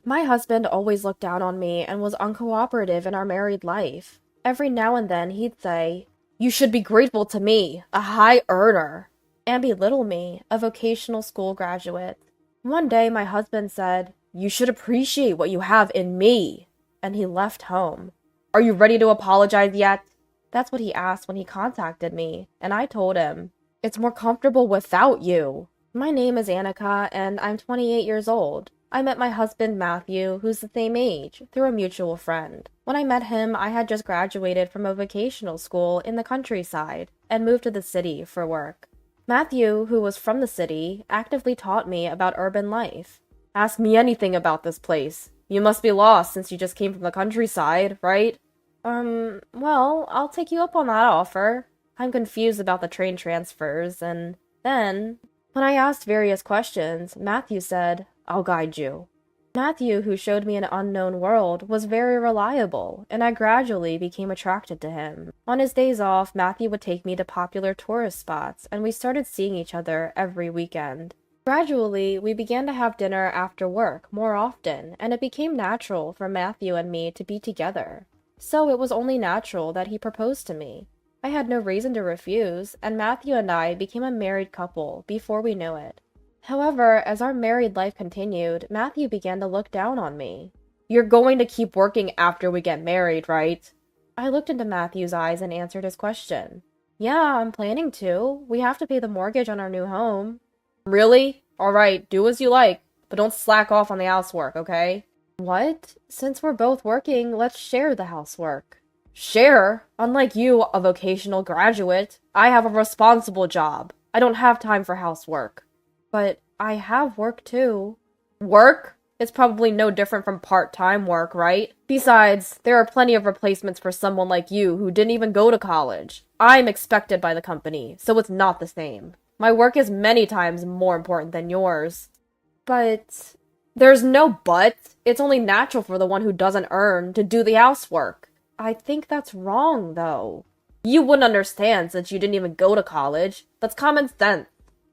My husband always looked down on me and was uncooperative in our married life. Every now and then he'd say, "You should be grateful to me, a high earner," and belittle me, a vocational school graduate. One day my husband said, "You should appreciate what you have in me," and he left home. "Are you ready to apologize yet?" That's what he asked when he contacted me, and I told him, "It's more comfortable without you." My name is Annika, and I'm 28 years old. I met my husband, Matthew, who's the same age, through a mutual friend. When I met him, I had just graduated from a vocational school in the countryside and moved to the city for work. Matthew, who was from the city, actively taught me about urban life. "Ask me anything about this place. You must be lost since you just came from the countryside, right?" Well, I'll take you up on that offer. I'm confused about the train transfers, and then, when I asked various questions, Matthew said, "I'll guide you." Matthew, who showed me an unknown world, was very reliable, and I gradually became attracted to him. On his days off, Matthew would take me to popular tourist spots, and we started seeing each other every weekend. Gradually, we began to have dinner after work more often, and it became natural for Matthew and me to be together. So it was only natural that he proposed to me. I had no reason to refuse, and Matthew and I became a married couple before we knew it. However, as our married life continued, Matthew began to look down on me. "You're going to keep working after we get married, right?" I looked into Matthew's eyes and answered his question. "Yeah, I'm planning to. We have to pay the mortgage on our new home." "Really? Alright, do as you like, but don't slack off on the housework, okay?" "What? Since we're both working, let's share the housework." "Share? Unlike you, a vocational graduate, I have a responsible job. I don't have time for housework." "But I have work too." "Work? It's probably no different from part-time work, right? Besides, there are plenty of replacements for someone like you who didn't even go to college. I'm expected by the company, so it's not the same. My work is many times more important than yours." "But..." "There's no but. It's only natural for the one who doesn't earn to do the housework." "I think that's wrong, though." "You wouldn't understand since you didn't even go to college. That's common sense."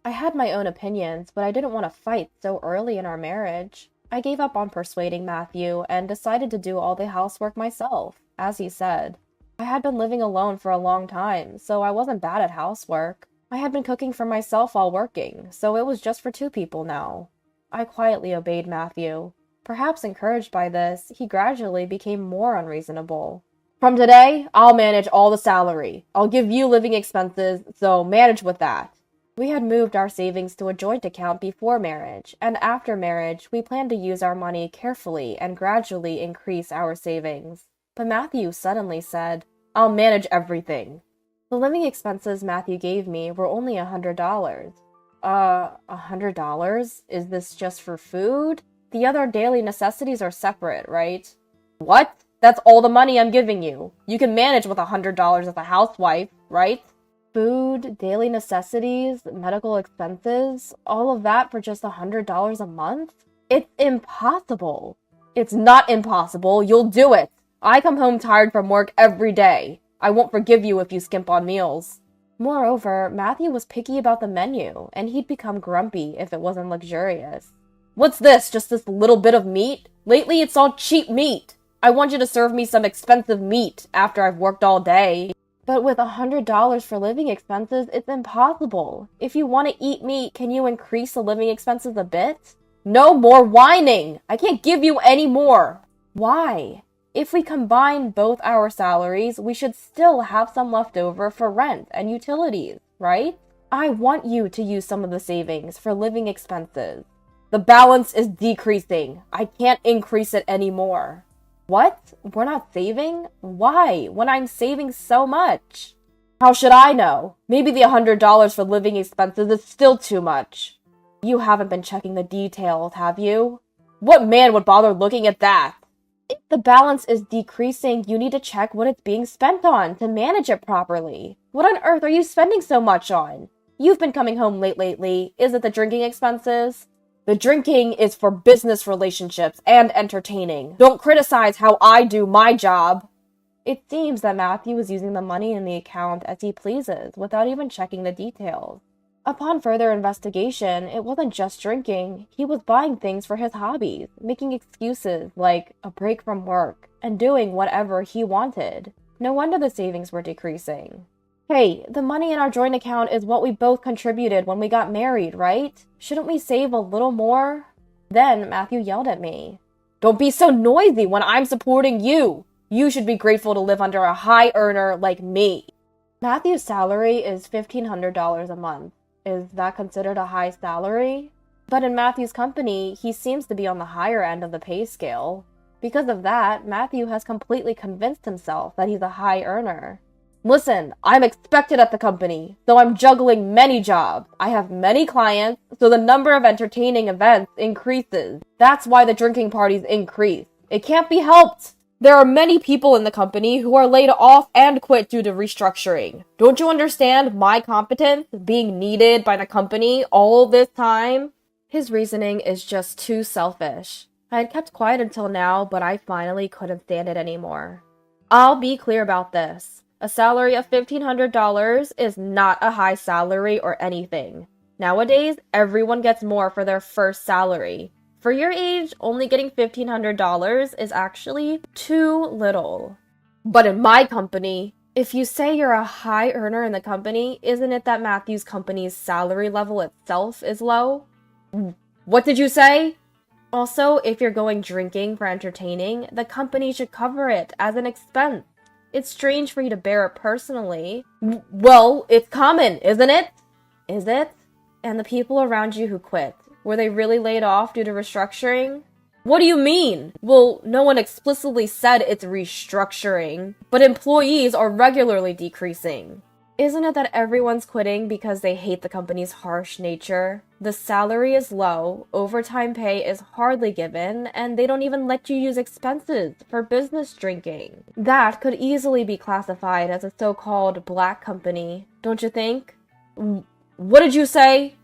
I had my own opinions, but I didn't want to fight so early in our marriage. I gave up on persuading Matthew and decided to do all the housework myself, as he said. I had been living alone for a long time, so I wasn't bad at housework. I had been cooking for myself while working, so it was just for two people now. I quietly obeyed Matthew. Perhaps encouraged by this, he gradually became more unreasonable. "From today, I'll manage all the salary. I'll give you living expenses, so manage with that." We had moved our savings to a joint account before marriage, and after marriage, we planned to use our money carefully and gradually increase our savings. But Matthew suddenly said, "I'll manage everything." The living expenses Matthew gave me were only $100. $100? Is this just for food? The other daily necessities are separate, right? "What? That's all the money I'm giving you. You can manage with $100 as a housewife, right?" Food, daily necessities, medical expenses, all of that for just $100 a month? It's impossible. "It's not impossible. You'll do it. I come home tired from work every day. I won't forgive you if you skimp on meals." Moreover, Matthew was picky about the menu, and he'd become grumpy if it wasn't luxurious. "What's this? Just this little bit of meat? Lately it's all cheap meat. I want you to serve me some expensive meat after I've worked all day." But with $100 for living expenses, it's impossible. If you want to eat meat, can you increase the living expenses a bit? "No more whining! I can't give you any more." "Why? If we combine both our salaries, we should still have some left over for rent and utilities, right? I want you to use some of the savings for living expenses." "The balance is decreasing. I can't increase it anymore." "What? We're not saving? Why, when I'm saving so much?" "How should I know? Maybe the $100 for living expenses is still too much." "You haven't been checking the details, have you?" "What man would bother looking at that?" "If the balance is decreasing, you need to check what it's being spent on to manage it properly. What on earth are you spending so much on? You've been coming home late lately. Is it the drinking expenses?" "The drinking is for business relationships and entertaining. Don't criticize how I do my job." It seems that Matthew was using the money in the account as he pleases, without even checking the details. Upon further investigation, it wasn't just drinking. He was buying things for his hobbies, making excuses like a break from work, and doing whatever he wanted. No wonder the savings were decreasing. Hey, the money in our joint account is what we both contributed when we got married, right? Shouldn't we save a little more? Then Matthew yelled at me. Don't be so noisy when I'm supporting you. You should be grateful to live under a high earner like me. Matthew's salary is $1,500 a month. Is that considered a high salary? But in Matthew's company, he seems to be on the higher end of the pay scale. Because of that, Matthew has completely convinced himself that he's a high earner. Listen, I'm expected at the company, so I'm juggling many jobs. I have many clients, so the number of entertaining events increases. That's why the drinking parties increase. It can't be helped. There are many people in the company who are laid off and quit due to restructuring. Don't you understand my competence being needed by the company all this time? His reasoning is just too selfish. I had kept quiet until now, but I finally couldn't stand it anymore. I'll be clear about this. A salary of $1,500 is not a high salary or anything. Nowadays, everyone gets more for their first salary. For your age, only getting $1,500 is actually too little. But in my company, if you say you're a high earner in the company, isn't it that Matthew's company's salary level itself is low? What did you say? Also, if you're going drinking for entertaining, the company should cover it as an expense. It's strange for you to bear it personally. Well, it's common, isn't it? Is it? And the people around you who quit, were they really laid off due to restructuring? What do you mean? Well, no one explicitly said it's restructuring, but employees are regularly decreasing. Isn't it that everyone's quitting because they hate the company's harsh nature? The salary is low, overtime pay is hardly given, and they don't even let you use expenses for business drinking. That could easily be classified as a so-called black company, don't you think? What did you say?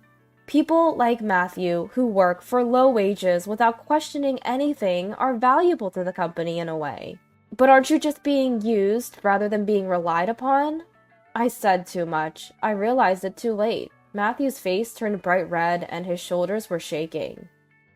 People like Matthew, who work for low wages without questioning anything, are valuable to the company in a way. But aren't you just being used rather than being relied upon? I said too much. I realized it too late. Matthew's face turned bright red and his shoulders were shaking.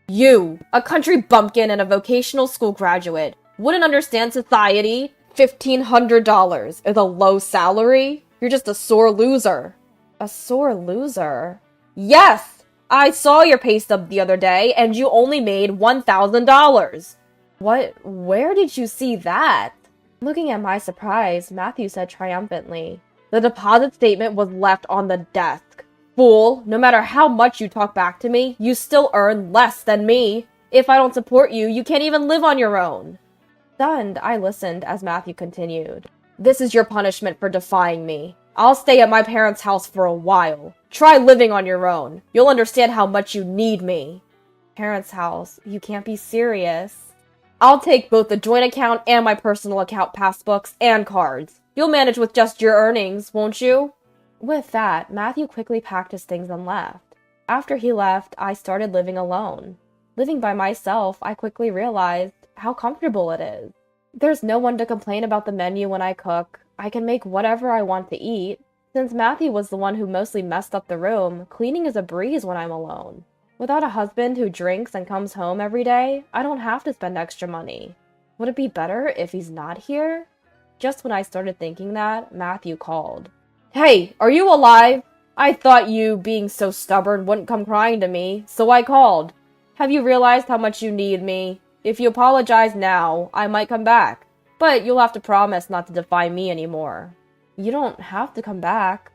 You, a country bumpkin and a vocational school graduate, wouldn't understand society? $1,500 is a low salary? You're just a sore loser. A sore loser? Yes! I saw your pay stub the other day and you only made $1,000. What? Where did you see that? Looking at my surprise, Matthew said triumphantly, The deposit statement was left on the desk. Fool, no matter how much you talk back to me, you still earn less than me. If I don't support you, you can't even live on your own. Stunned, I listened as Matthew continued. This is your punishment for defying me. I'll stay at my parents' house for a while. Try living on your own. You'll understand how much you need me. Parents' house? You can't be serious. I'll take both the joint account and my personal account passbooks and cards. You'll manage with just your earnings, won't you? With that, Matthew quickly packed his things and left. After he left, I started living alone. Living by myself, I quickly realized how comfortable it is. There's no one to complain about the menu when I cook. I can make whatever I want to eat. Since Matthew was the one who mostly messed up the room, cleaning is a breeze when I'm alone. Without a husband who drinks and comes home every day, I don't have to spend extra money. Would it be better if he's not here? Just when I started thinking that, Matthew called. Hey, are you alive? I thought you, being so stubborn, wouldn't come crying to me, so I called. Have you realized how much you need me? If you apologize now, I might come back. But you'll have to promise not to defy me anymore. You don't have to come back.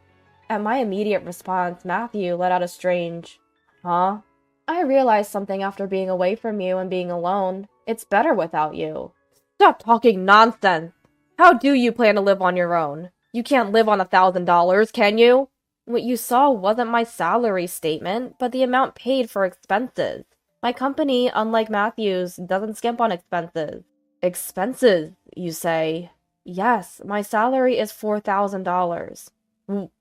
At my immediate response, Matthew let out a strange, huh? I realized something after being away from you and being alone. It's better without you. Stop talking nonsense. How do you plan to live on your own? You can't live on $1,000, can you? What you saw wasn't my salary statement, but the amount paid for expenses. My company, unlike Matthew's, doesn't skimp on expenses. Expenses, you say? Yes, my salary is $4,000.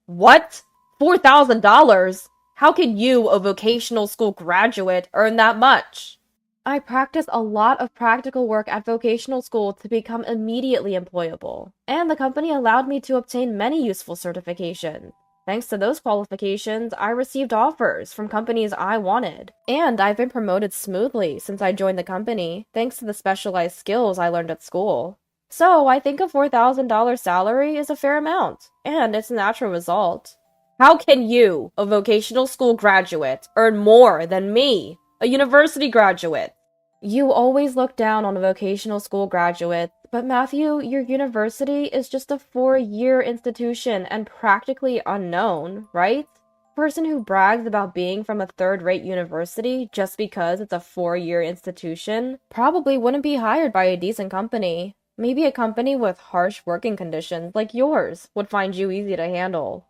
What? $4,000? How can you, a vocational school graduate, earn that much? I practiced a lot of practical work at vocational school to become immediately employable, and the company allowed me to obtain many useful certifications. Thanks to those qualifications, I received offers from companies I wanted. And I've been promoted smoothly since I joined the company, thanks to the specialized skills I learned at school. So I think a $4,000 salary is a fair amount, and it's a natural result. How can you, a vocational school graduate, earn more than me, a university graduate? You always look down on a vocational school graduate, but Matthew, your university is just a 4-year institution and practically unknown, right? Person who brags about being from a third-rate university just because it's a 4-year institution probably wouldn't be hired by a decent company. Maybe a company with harsh working conditions like yours would find you easy to handle.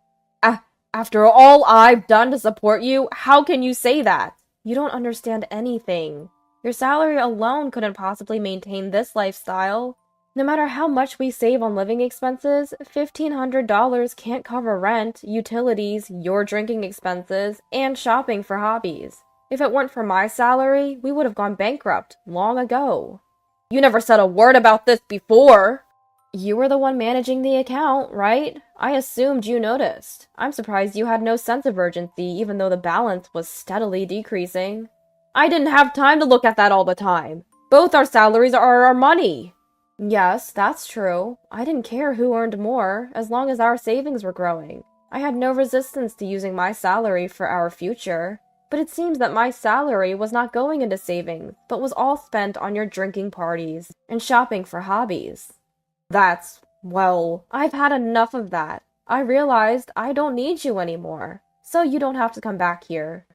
After all I've done to support you, how can you say that? You don't understand anything. Your salary alone couldn't possibly maintain this lifestyle. No matter how much we save on living expenses, $1,500 can't cover rent, utilities, your drinking expenses, and shopping for hobbies. If it weren't for my salary, we would have gone bankrupt long ago. You never said a word about this before. You were the one managing the account, right? I assumed you noticed. I'm surprised you had no sense of urgency, even though the balance was steadily decreasing. I didn't have time to look at that all the time. Both our salaries are our money. Yes, that's true. I didn't care who earned more, as long as our savings were growing. I had no resistance to using my salary for our future. But it seems that my salary was not going into savings, but was all spent on your drinking parties and shopping for hobbies. Well, I've had enough of that. I realized I don't need you anymore, so you don't have to come back here.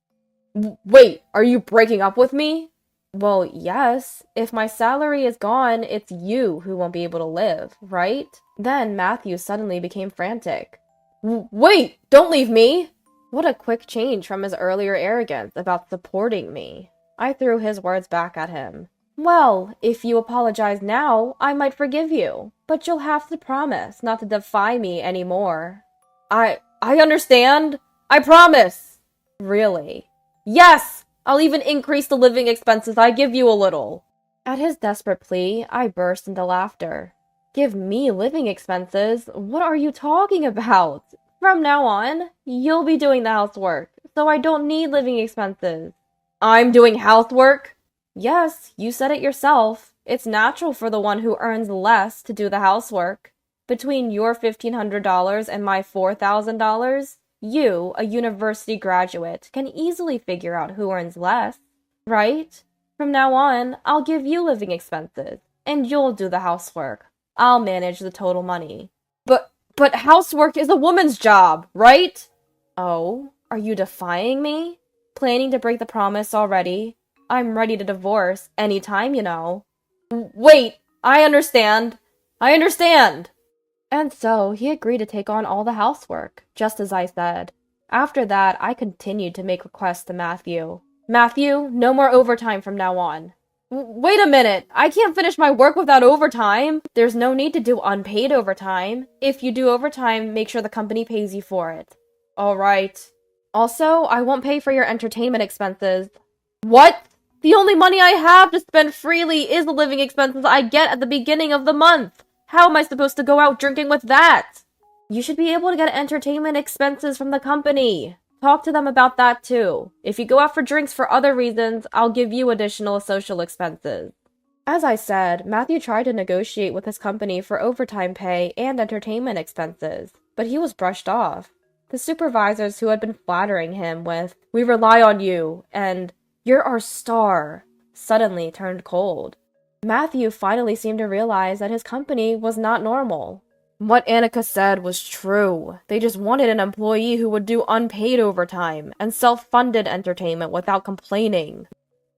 Wait, are you breaking up with me? Well, yes. If my salary is gone, it's you who won't be able to live, right? Then Matthew suddenly became frantic. Wait, don't leave me! What a quick change from his earlier arrogance about supporting me. I threw his words back at him. Well, if you apologize now, I might forgive you, but you'll have to promise not to defy me anymore. I understand. I promise. Really? Yes! I'll even increase the living expenses I give you a little. At his desperate plea, I burst into laughter. Give me living expenses? What are you talking about? From now on, you'll be doing the housework, so I don't need living expenses. I'm doing housework? Yes, you said it yourself. It's natural for the one who earns less to do the housework. Between your $1,500 and my $4,000, you, a university graduate, can easily figure out who earns less, right? From now on, I'll give you living expenses, and you'll do the housework. I'll manage the total money. But housework is a woman's job, right? Oh, are you defying me? Planning to break the promise already? I'm ready to divorce any time, you know. Wait, I understand. And so he agreed to take on all the housework, just as I said. After that, I continued to make requests to Matthew. Matthew, no more overtime from now on. Wait a minute, I can't finish my work without overtime. There's no need to do unpaid overtime. If you do overtime, make sure the company pays you for it. All right. Also, I won't pay for your entertainment expenses. What? The only money I have to spend freely is the living expenses I get at the beginning of the month. How am I supposed to go out drinking with that? You should be able to get entertainment expenses from the company. Talk to them about that too. If you go out for drinks for other reasons, I'll give you additional social expenses. As I said, Matthew tried to negotiate with his company for overtime pay and entertainment expenses, but he was brushed off. The supervisors who had been flattering him with, "We rely on you," and "You're our star," suddenly turned cold. Matthew finally seemed to realize that his company was not normal. What Annika said was true. They just wanted an employee who would do unpaid overtime and self-funded entertainment without complaining.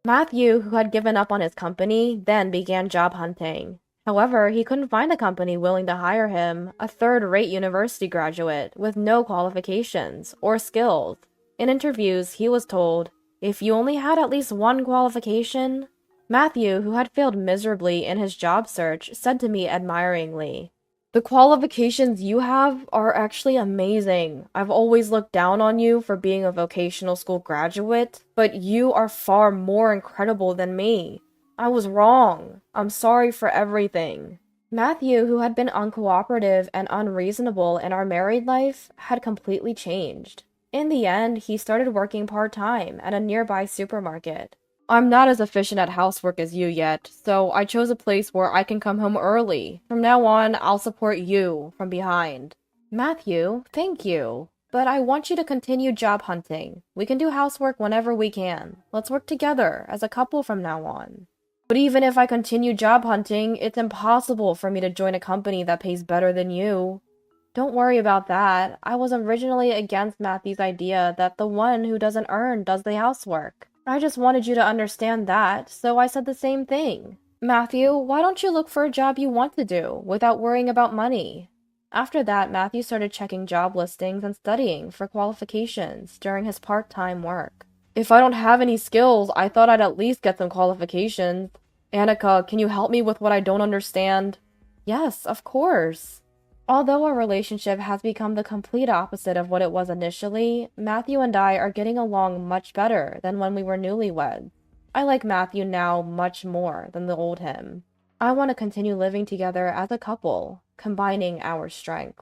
Matthew, who had given up on his company, then began job hunting. However, he couldn't find a company willing to hire him, a third-rate university graduate with no qualifications or skills. In interviews, he was told, "If you only had at least one qualification..." Matthew, who had failed miserably in his job search, said to me admiringly, "The qualifications you have are actually amazing. I've always looked down on you for being a vocational school graduate, but you are far more incredible than me. I was wrong. I'm sorry for everything." Matthew, who had been uncooperative and unreasonable in our married life, had completely changed. In the end, he started working part-time at a nearby supermarket. I'm not as efficient at housework as you yet, so I chose a place where I can come home early. From now on, I'll support you from behind. Matthew, thank you. But I want you to continue job hunting. We can do housework whenever we can. Let's work together as a couple from now on. But even if I continue job hunting, it's impossible for me to join a company that pays better than you. Don't worry about that. I was originally against Matthew's idea that the one who doesn't earn does the housework. I just wanted you to understand that, so I said the same thing. Matthew, why don't you look for a job you want to do, without worrying about money? After that, Matthew started checking job listings and studying for qualifications during his part-time work. If I don't have any skills, I thought I'd at least get some qualifications. Annika, can you help me with what I don't understand? Yes, of course. Although our relationship has become the complete opposite of what it was initially, Matthew and I are getting along much better than when we were newlyweds. I like Matthew now much more than the old him. I want to continue living together as a couple, combining our strengths.